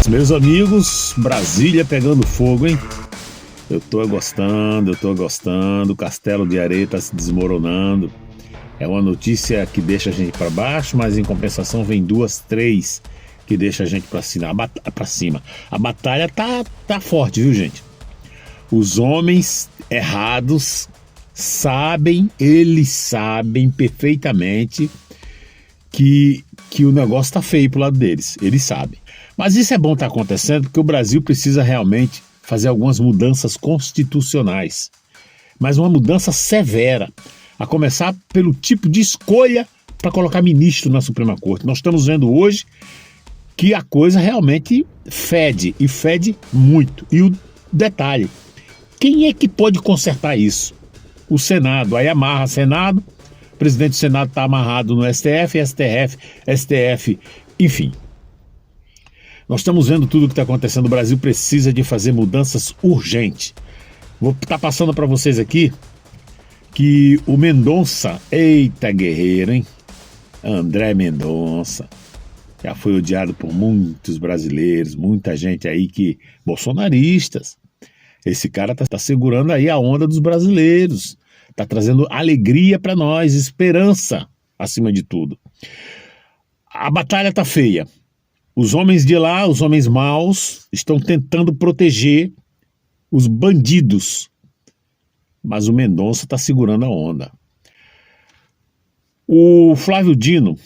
Meus amigos, Brasília pegando fogo, hein? Eu tô gostando, o Castelo de Areia tá se desmoronando. É uma notícia que deixa a gente para baixo, mas em compensação vem 2, 3 que deixa a gente para cima. A batalha tá forte, viu, gente? Os homens errados eles sabem perfeitamente que o negócio tá feio pro lado deles, eles sabem. Mas isso é bom estar acontecendo porque o Brasil precisa realmente fazer algumas mudanças constitucionais, mas uma mudança severa, a começar pelo tipo de escolha para colocar ministro na Suprema Corte. Nós estamos vendo hoje que a coisa realmente fede, e fede muito. E o detalhe, quem é que pode consertar isso? O Senado. Aí amarra o Senado, o presidente do Senado está amarrado no STF, STF, enfim. Nós estamos vendo tudo o que está acontecendo. O Brasil precisa de fazer mudanças urgentes. Vou estar passando para vocês aqui que o Mendonça, eita guerreiro, hein? André Mendonça, já foi odiado por muitos brasileiros, muita gente aí bolsonaristas. Esse cara tá segurando aí a onda dos brasileiros, tá trazendo alegria para nós, esperança acima de tudo. A batalha tá feia. Os homens de lá, os homens maus, estão tentando proteger os bandidos, mas o Mendonça está segurando a onda. O Flávio Dino,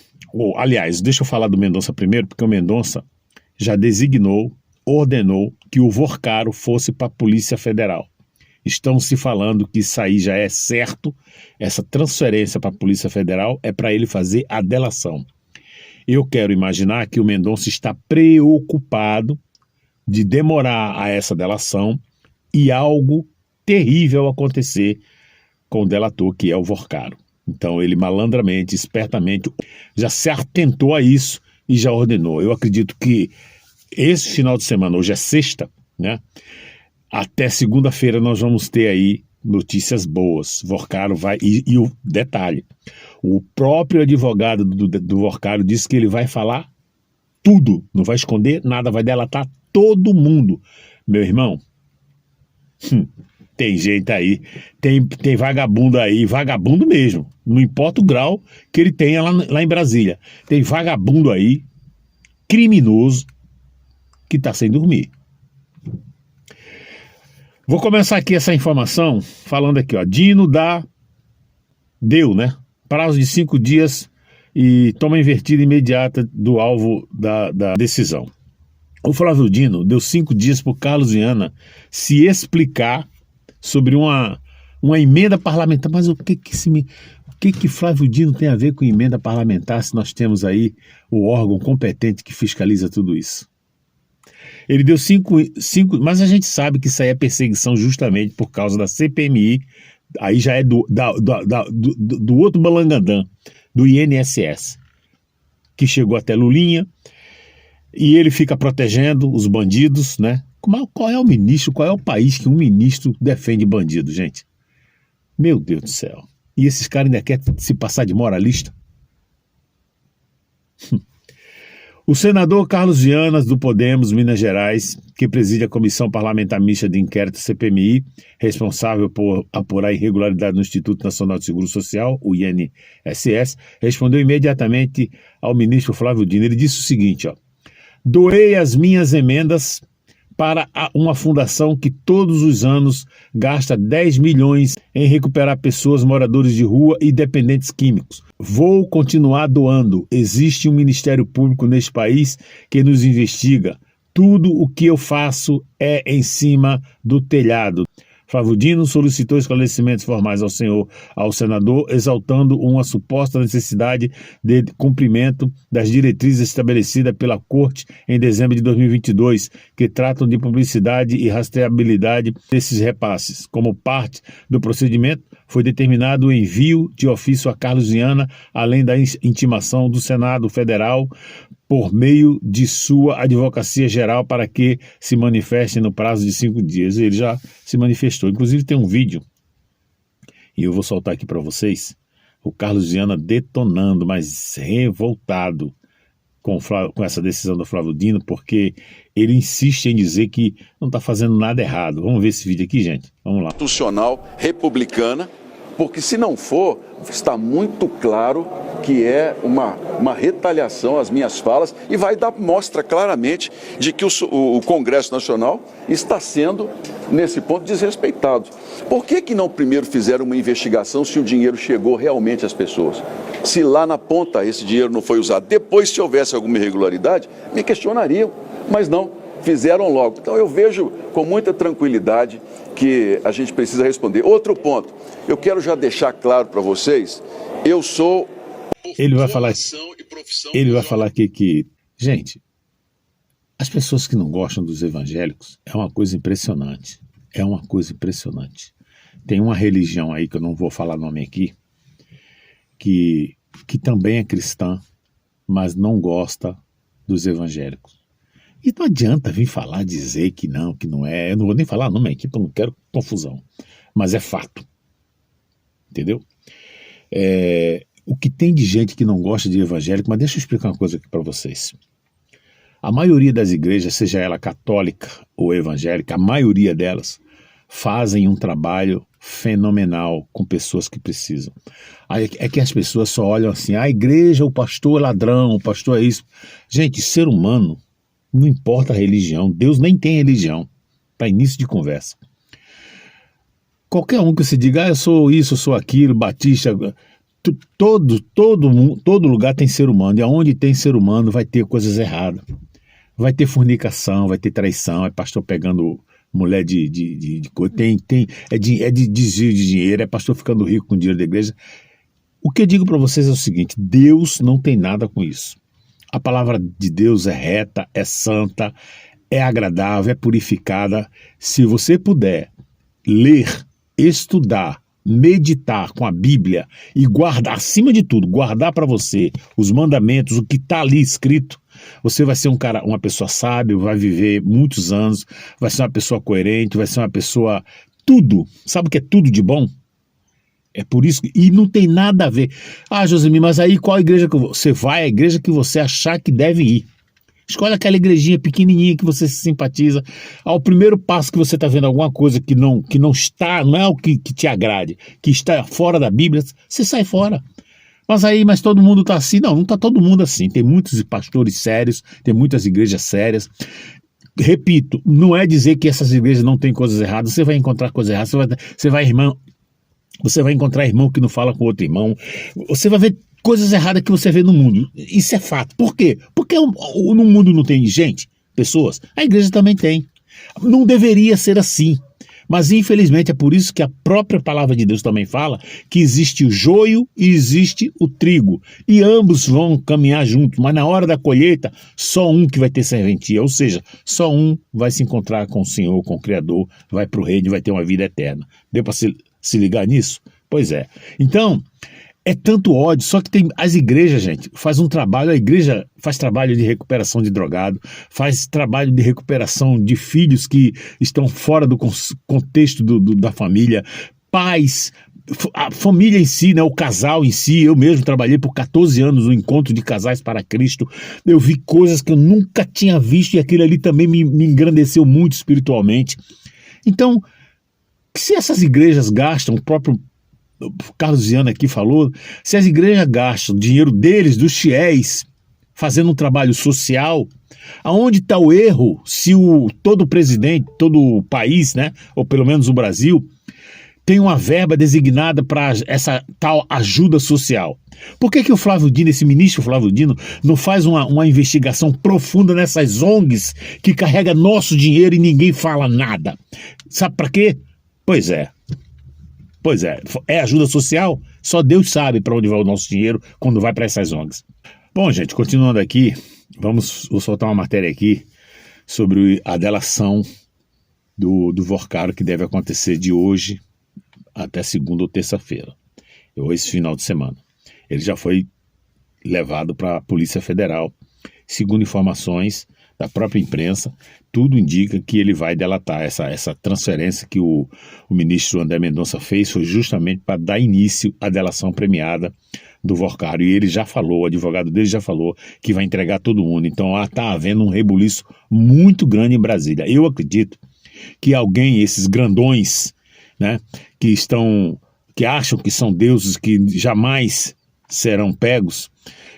aliás, deixa eu falar do Mendonça primeiro, porque o Mendonça já ordenou que o Vorcaro fosse para a Polícia Federal. Estão se falando que isso aí já é certo, essa transferência para a Polícia Federal é para ele fazer a delação. Eu quero imaginar que o Mendonça está preocupado de demorar a essa delação e algo terrível acontecer com o delator, que é o Vorcaro. Então ele malandramente, espertamente, já se atentou a isso e já ordenou. Eu acredito que esse final de semana, hoje é sexta, né? Até segunda-feira nós vamos ter aí notícias boas. Vorcaro vai... E o detalhe, o próprio advogado do Vorcaro disse que ele vai falar tudo, não vai esconder nada, vai delatar todo mundo. Meu irmão, tem gente aí, tem vagabundo aí, vagabundo mesmo, não importa o grau que ele tenha lá em Brasília. Tem vagabundo aí, criminoso, que está sem dormir. Vou começar aqui essa informação falando aqui, ó, Dino deu, né? Prazo de 5 dias e toma invertida imediata do alvo da decisão. O Flávio Dino deu 5 dias para o Carlos Viana se explicar sobre uma emenda parlamentar. Mas o que Flávio Dino tem a ver com emenda parlamentar se nós temos aí o órgão competente que fiscaliza tudo isso? Ele deu 5, mas a gente sabe que isso aí é perseguição justamente por causa da CPMI, aí já é do outro balangandã, do INSS, que chegou até Lulinha, e ele fica protegendo os bandidos, né? Qual é o ministro, qual é o país que um ministro defende bandido, gente? Meu Deus do céu. E esses caras ainda querem se passar de moralista? O senador Carlos Viana, do Podemos, Minas Gerais, que preside a Comissão Parlamentar Mista de Inquérito CPMI, responsável por apurar irregularidade no Instituto Nacional de Seguro Social, o INSS, respondeu imediatamente ao ministro Flávio Dino. Ele disse o seguinte, ó: doei as minhas emendas para uma fundação que todos os anos gasta 10 milhões em recuperar pessoas moradores de rua e dependentes químicos. Vou continuar doando. Existe um Ministério Público neste país que nos investiga. Tudo o que eu faço é em cima do telhado. Flávio Dino solicitou esclarecimentos formais ao senador, exaltando uma suposta necessidade de cumprimento das diretrizes estabelecidas pela Corte em dezembro de 2022, que tratam de publicidade e rastreabilidade desses repasses. Como parte do procedimento, foi determinado o envio de ofício a Carlos Viana, além da intimação do Senado Federal por meio de sua advocacia geral para que se manifeste no prazo de 5 dias. Ele já se manifestou. Inclusive tem um vídeo, e eu vou soltar aqui para vocês, o Carlos Viana detonando, mas revoltado com essa decisão do Flávio Dino, porque ele insiste em dizer que não está fazendo nada errado. Vamos ver esse vídeo aqui, gente. Vamos lá. Constitucional, republicana, porque se não for, está muito claro que é uma retaliação às minhas falas e vai dar mostra claramente de que o Congresso Nacional está sendo, nesse ponto, desrespeitado. Por que não primeiro fizeram uma investigação se o dinheiro chegou realmente às pessoas? Se lá na ponta esse dinheiro não foi usado, depois se houvesse alguma irregularidade, me questionariam, mas não, fizeram logo. Então eu vejo com muita tranquilidade que a gente precisa responder. Outro ponto, eu quero já deixar claro para vocês, eu sou... Ele vai falar aqui que, gente, as pessoas que não gostam dos evangélicos é uma coisa impressionante. É uma coisa impressionante. Tem uma religião aí, que eu não vou falar nome aqui, que também é cristã, mas não gosta dos evangélicos. E não adianta vir falar, dizer que não é. Eu não vou nem falar nome aqui, porque eu não quero confusão. Mas é fato. Entendeu? O que tem de gente que não gosta de evangélico, mas deixa eu explicar uma coisa aqui para vocês. A maioria das igrejas, seja ela católica ou evangélica, a maioria delas fazem um trabalho fenomenal com pessoas que precisam. É que as pessoas só olham assim, a igreja, o pastor é ladrão, o pastor é isso. Gente, ser humano, não importa a religião, Deus nem tem religião, para início de conversa. Qualquer um que se diga, eu sou isso, eu sou aquilo, batista... Todo lugar tem ser humano, e aonde tem ser humano vai ter coisas erradas, vai ter fornicação, vai ter traição, é pastor pegando mulher de coisa, é de desvio de dinheiro, é pastor ficando rico com o dinheiro da igreja. O que eu digo para vocês é o seguinte, Deus não tem nada com isso. A palavra de Deus é reta, é santa, é agradável, é purificada. Se você puder ler, estudar, meditar com a Bíblia e guardar, acima de tudo, guardar para você os mandamentos, o que está ali escrito, você vai ser uma pessoa sábia, vai viver muitos anos, vai ser uma pessoa coerente, vai ser uma pessoa tudo. Sabe o que é tudo de bom? É por isso e não tem nada a ver. Ah, Josemir, mas aí qual igreja que você vai? A igreja que você achar que deve ir. Escolhe aquela igrejinha pequenininha que você se simpatiza. Ao primeiro passo que você está vendo alguma coisa que não está, não é o que te agrade, que está fora da Bíblia, você sai fora. Mas todo mundo está assim? Não está todo mundo assim. Tem muitos pastores sérios, tem muitas igrejas sérias. Repito, não é dizer que essas igrejas não têm coisas erradas. Você vai encontrar coisas erradas, você vai encontrar irmão que não fala com outro irmão. Você vai ver coisas erradas que você vê no mundo. Isso é fato. Por quê? Porque no mundo não tem gente, pessoas. A igreja também tem. Não deveria ser assim. Mas infelizmente é por isso que a própria palavra de Deus também fala que existe o joio e existe o trigo. E ambos vão caminhar juntos. Mas na hora da colheita, só um que vai ter serventia. Ou seja, só um vai se encontrar com o Senhor, com o Criador, vai para o reino e vai ter uma vida eterna. Deu para se ligar nisso? Pois é. Então... é tanto ódio, só que tem as igrejas, gente, faz um trabalho, a igreja faz trabalho de recuperação de drogado, faz trabalho de recuperação de filhos que estão fora do contexto da família, pais, a família em si, né, o casal em si. Eu mesmo trabalhei por 14 anos no Encontro de Casais para Cristo, eu vi coisas que eu nunca tinha visto e aquilo ali também me engrandeceu muito espiritualmente. Então, se essas igrejas gastam, o próprio Carlos Viana aqui falou, se as igrejas gastam o dinheiro deles, dos fiéis, fazendo um trabalho social, aonde está o erro se todo presidente, todo o país, né, ou pelo menos o Brasil, tem uma verba designada para essa tal ajuda social? Por que o Flávio Dino, esse ministro Flávio Dino, não faz uma investigação profunda nessas ONGs que carrega nosso dinheiro e ninguém fala nada? Sabe para quê? Pois é. Pois é. É ajuda social? Só Deus sabe para onde vai o nosso dinheiro quando vai para essas ONGs. Bom, gente, continuando aqui, vou soltar uma matéria aqui sobre a delação do Vorcaro, que deve acontecer de hoje até segunda ou terça-feira, ou esse final de semana. Ele já foi levado para a Polícia Federal. Segundo informações da própria imprensa, tudo indica que ele vai delatar. Essa transferência que o ministro André Mendonça fez foi justamente para dar início à delação premiada do Vorcaro. E ele já falou, o advogado dele já falou que vai entregar todo mundo. Então está havendo um rebuliço muito grande em Brasília. Eu acredito que alguém, esses grandões, né, que acham que são deuses que jamais serão pegos,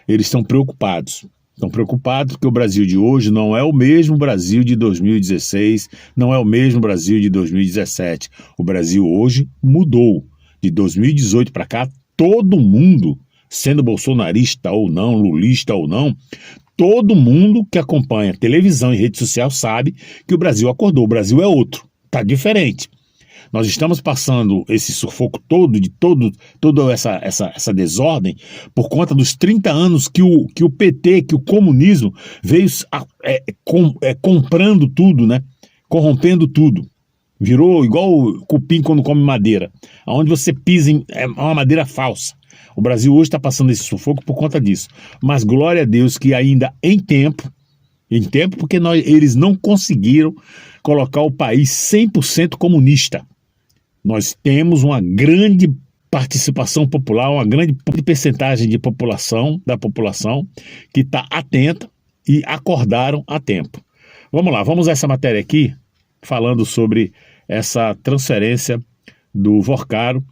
eles estão preocupados. Estão preocupados porque o Brasil de hoje não é o mesmo Brasil de 2016, não é o mesmo Brasil de 2017. O Brasil hoje mudou. De 2018 para cá, todo mundo, sendo bolsonarista ou não, lulista ou não, todo mundo que acompanha televisão e rede social sabe que o Brasil acordou. O Brasil é outro, está diferente. Nós estamos passando esse sufoco todo, toda essa desordem, por conta dos 30 anos que o PT, que o comunismo veio comprando tudo, né? Corrompendo tudo. Virou igual o cupim quando come madeira. Onde você pisa é uma madeira falsa. O Brasil hoje está passando esse sufoco por conta disso. Mas glória a Deus que ainda em tempo porque eles não conseguiram colocar o país 100% comunista. Nós temos uma grande participação popular, uma grande percentagem da população que está atenta e acordaram a tempo. Vamos lá, vamos a essa matéria aqui, falando sobre essa transferência do Vorcaro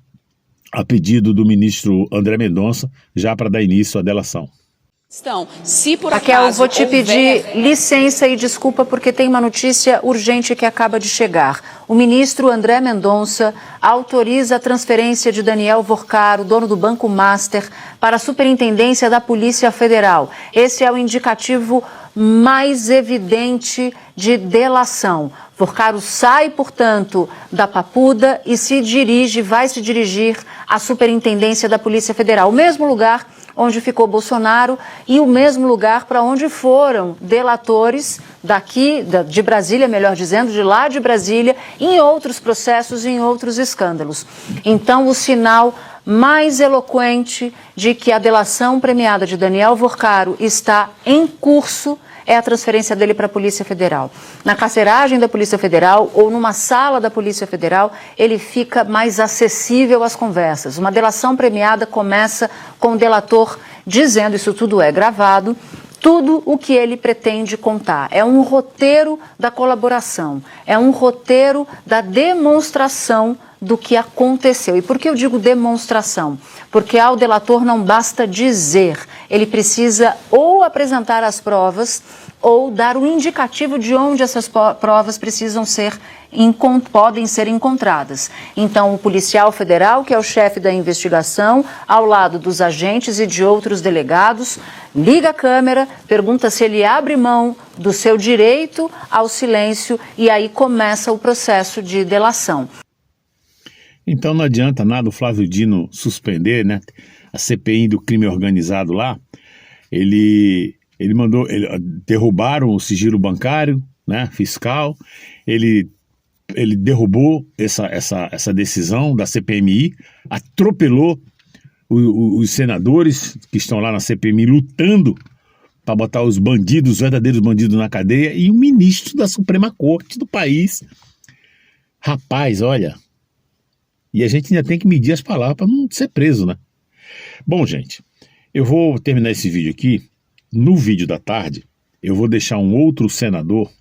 a pedido do ministro André Mendonça, já para dar início à delação. Se por Raquel, acaso vou te pedir licença e desculpa porque tem uma notícia urgente que acaba de chegar. O ministro André Mendonça autoriza a transferência de Daniel Vorcaro, dono do Banco Master, para a Superintendência da Polícia Federal. Esse é o indicativo mais evidente de delação. Vorcaro sai, portanto, da Papuda e vai se dirigir à Superintendência da Polícia Federal, o mesmo lugar onde ficou Bolsonaro e o mesmo lugar para onde foram delatores de Brasília, melhor dizendo, de lá de Brasília, em outros processos, em outros escândalos. Então, o sinal mais eloquente de que a delação premiada de Daniel Vorcaro está em curso é a transferência dele para a Polícia Federal. Na carceragem da Polícia Federal ou numa sala da Polícia Federal, ele fica mais acessível às conversas. Uma delação premiada começa com o delator dizendo, isso tudo é gravado, tudo o que ele pretende contar. É um roteiro da colaboração, é um roteiro da demonstração do que aconteceu. E por que eu digo demonstração? Porque ao delator não basta dizer, ele precisa ou apresentar as provas ou dar o indicativo de onde essas provas podem ser encontradas. Então, o policial federal, que é o chefe da investigação, ao lado dos agentes e de outros delegados, liga a câmera, pergunta se ele abre mão do seu direito ao silêncio e aí começa o processo de delação. Então não adianta nada o Flávio Dino suspender, né? A CPI do crime organizado lá, derrubaram o sigilo bancário, né, fiscal, ele derrubou essa decisão da CPMI, atropelou os senadores que estão lá na CPMI lutando para botar os verdadeiros bandidos na cadeia, e o ministro da Suprema Corte do país. Rapaz, olha, e a gente ainda tem que medir as palavras para não ser preso, né? Bom, gente, eu vou terminar esse vídeo aqui. No vídeo da tarde, eu vou deixar um outro senador,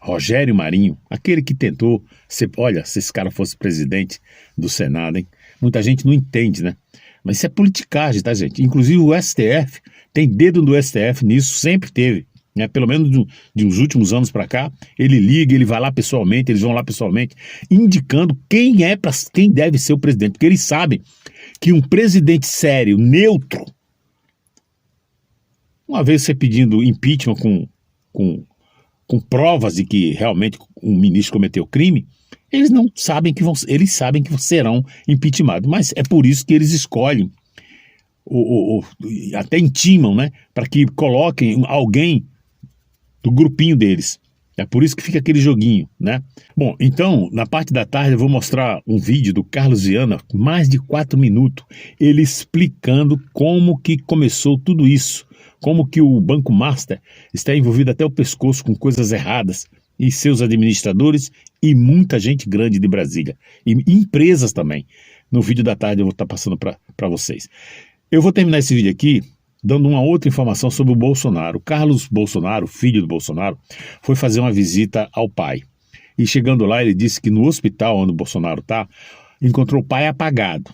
Rogério Marinho, aquele que tentou olha, se esse cara fosse presidente do Senado, hein? Muita gente não entende, né? Mas isso é politicagem, tá, gente? Inclusive o STF, tem dedo do STF nisso, sempre teve, né? Pelo menos de uns últimos anos para cá, ele liga, ele vai lá pessoalmente, eles vão lá pessoalmente, indicando quem deve ser o presidente, porque eles sabem que um presidente sério, neutro, uma vez você pedindo impeachment com com provas de que realmente um ministro cometeu crime, eles não sabem que eles sabem que serão impeachmentados, mas é por isso que eles escolhem, até intimam, né, para que coloquem alguém do grupinho deles. É por isso que fica aquele joguinho, né? Bom, então, na parte da tarde eu vou mostrar um vídeo do Carlos Viana, mais de 4 minutos, ele explicando como que começou tudo isso, como que o Banco Master está envolvido até o pescoço com coisas erradas, e seus administradores e muita gente grande de Brasília, e empresas também. No vídeo da tarde eu vou estar passando para vocês. Eu vou terminar esse vídeo aqui dando uma outra informação sobre o Bolsonaro. Carlos Bolsonaro, filho do Bolsonaro, foi fazer uma visita ao pai. E chegando lá, ele disse que no hospital onde o Bolsonaro está, encontrou o pai apagado,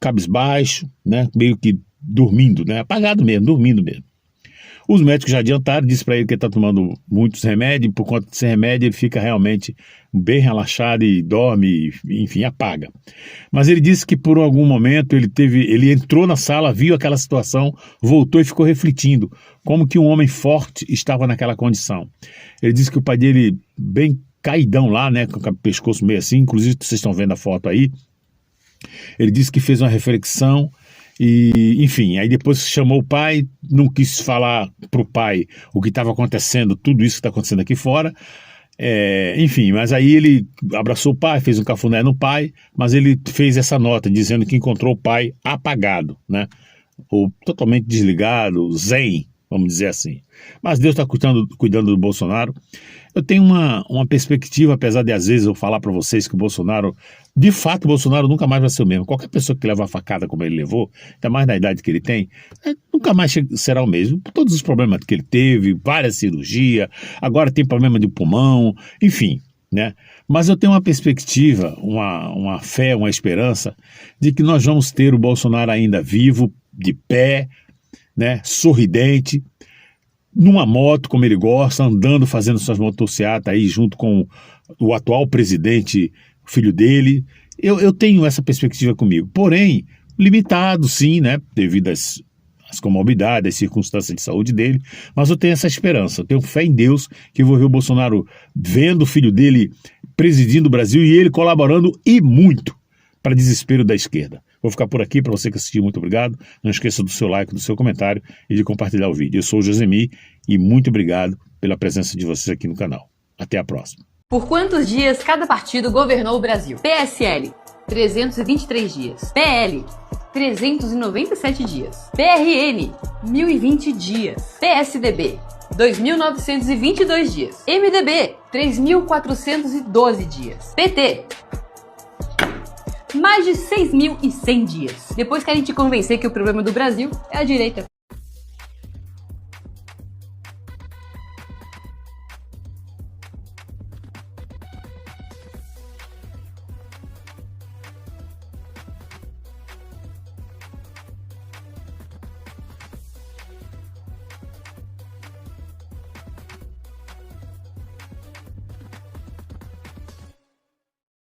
cabisbaixo, né, meio que dormindo, né, apagado mesmo, dormindo mesmo. Os médicos já adiantaram, disse para ele que ele está tomando muitos remédios, e por conta desse remédio ele fica realmente bem relaxado e dorme, enfim, apaga. Mas ele disse que por algum momento ele entrou na sala, viu aquela situação, voltou e ficou refletindo como que um homem forte estava naquela condição. Ele disse que o pai dele, bem caidão lá, né, com o pescoço meio assim, inclusive vocês estão vendo a foto aí, ele disse que fez uma reflexão. E, enfim, aí depois chamou o pai, não quis falar para o pai o que estava acontecendo, tudo isso que está acontecendo aqui fora, enfim, mas aí ele abraçou o pai, fez um cafuné no pai, mas ele fez essa nota dizendo que encontrou o pai apagado, né, ou totalmente desligado, zen, vamos dizer assim. Mas Deus está cuidando do Bolsonaro. Eu tenho uma perspectiva, apesar de às vezes eu falar para vocês que o Bolsonaro, de fato o Bolsonaro nunca mais vai ser o mesmo. Qualquer pessoa que leva uma facada como ele levou, ainda mais na idade que ele tem, nunca mais será o mesmo. Todos os problemas que ele teve, várias cirurgias, agora tem problema de pulmão, enfim, né? Mas eu tenho uma perspectiva, uma fé, uma esperança de que nós vamos ter o Bolsonaro ainda vivo, de pé, né, sorridente, numa moto como ele gosta, andando, fazendo suas motocicletas aí junto com o atual presidente, o filho dele. Eu tenho essa perspectiva comigo, porém, limitado sim, né, devido às comorbidades, às circunstâncias de saúde dele, mas eu tenho essa esperança, eu tenho fé em Deus que eu vou ver o Bolsonaro vendo o filho dele presidindo o Brasil e ele colaborando e muito para desespero da esquerda. Vou ficar por aqui, para você que assistiu, muito obrigado. Não esqueça do seu like, do seu comentário e de compartilhar o vídeo. Eu sou o Josemir e muito obrigado pela presença de vocês aqui no canal. Até a próxima. Por quantos dias cada partido governou o Brasil? PSL, 323 dias. PL, 397 dias. PRN, 1020 dias. PSDB, 2.922 dias. MDB, 3.412 dias. PT, mais de 6.100 dias. Depois querem te convencer que o problema do Brasil é a direita.